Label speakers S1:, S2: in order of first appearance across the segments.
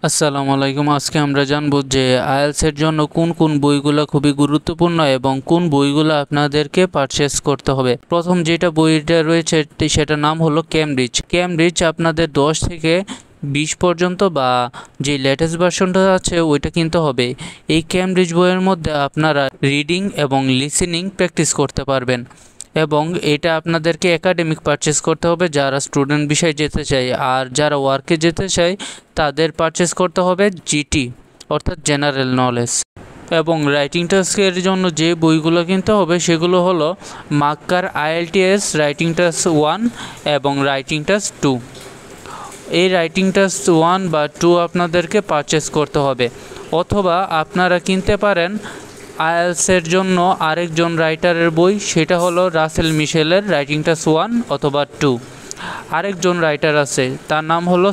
S1: আসসালামু আলাইকুম। আজকে আমরা জানবো যে আইএলটিএস এর জন্য কোন কোন বইগুলো খুবই গুরুত্বপূর্ণ এবং কোন বইগুলো আপনাদেরকে পারচেজ করতে হবে। প্রথম যেটা বইটা রয়েছে সেটার নাম হলো কেমব্রিজ। কেমব্রিজ আপনাদের 10 থেকে 20 পর্যন্ত বা যে লেটেস্ট ভার্সনটা আছে ওইটা কিনতে হবে। এই কেমব্রিজ বইয়ের মধ্যে আপনারা রিডিং এবং লিসেনিং প্র্যাকটিস করতে পারবেন এবং এটা আপনাদেরকে একাডেমিক পারচেস করতে হবে যারা স্টুডেন্ট বিষয়ে যেতে চায়, আর যারা ওয়ার্কে যেতে চায় তাদের পারচেস করতে হবে জিটি অর্থাৎ জেনারেল নলেজ। এবং রাইটিং টাস্কের জন্য যে বইগুলো কিনতে হবে সেগুলো হলো মাক্কার আইএলটিএস রাইটিং টাস্ক 1 এবং রাইটিং টাস্ক 2। এই রাইটিং টাস্ক 1 বা 2 আপনাদেরকে পারচেস করতে হবে, অথবা আপনারা কিনতে পারেন আইএলটিএসের জন্য আরেকজন রাইটারের বই, সেটা হলো রাসেল মিশেলের রাইটিং টাস্ক 1 অথবা 2। আরেকজন রাইটার আছে, তার নাম হলো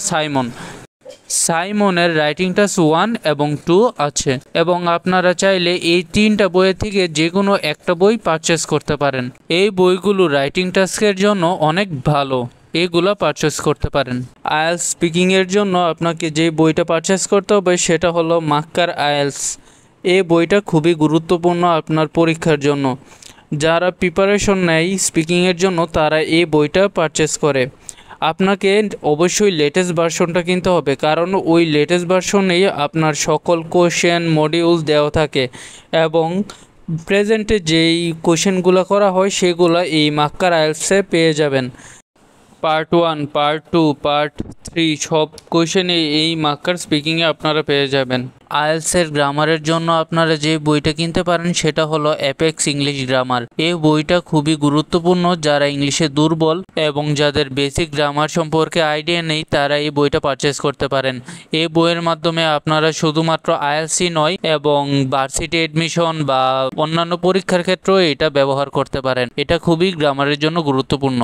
S1: সাইমনের রাইটিং টাস্ক 1 এবং 2 আছে, এবং আপনারা চাইলে এই 3টা বইয়ের থেকে যে কোনো একটা বই পারচেস করতে পারেন। এই বইগুলো রাইটিং টাস্কের জন্য অনেক ভালো, এগুলো পারচেস করতে পারেন। আইএলটিএস স্পিকিংয়ের জন্য আপনাকে যে বইটা পারচেস করতে হবে সেটা হলো মাক্কার আইএলটিএস। এই বইটা খুবই গুরুত্বপূর্ণ আপনার পরীক্ষার জন্য। যারা প্রিপারেশন নেয় স্পিকিংয়ের জন্য তারা এই বইটা পারচেস করে। আপনাকে অবশ্যই লেটেস্ট ভার্সনটা কিনতে হবে, কারণ ওই লেটেস্ট ভার্সনেই আপনার সকল কোশ্চেন মডিউলস দেওয়া থাকে এবং প্রেজেন্টে যেই কোশ্চেনগুলো করা হয় সেগুলো এই মাক্কার আইএলটিএসে পেয়ে যাবেন। পার্ট 1, পার্ট 2, পার্ট 3 সব কোশ্চেনে এই মাক্কার স্পিকিংয়ে আপনারা পেয়ে যাবেন। আইএলটিএসের গ্রামারের জন্য আপনারা যে বইটা কিনতে পারেন সেটা হলো অ্যাপেক্স ইংলিশ গ্রামার। এই বইটা খুবই গুরুত্বপূর্ণ, যারা ইংলিশে দুর্বল এবং যাদের বেসিক গ্রামার সম্পর্কে আইডিয়া নেই তারা এই বইটা পারচেস করতে পারেন। এই বইয়ের মাধ্যমে আপনারা শুধুমাত্র আইএলটিএস নয় এবং ভার্সিটি এডমিশন বা অন্যান্য পরীক্ষার ক্ষেত্রেও এটা ব্যবহার করতে পারেন। এটা খুবই গ্রামারের জন্য গুরুত্বপূর্ণ।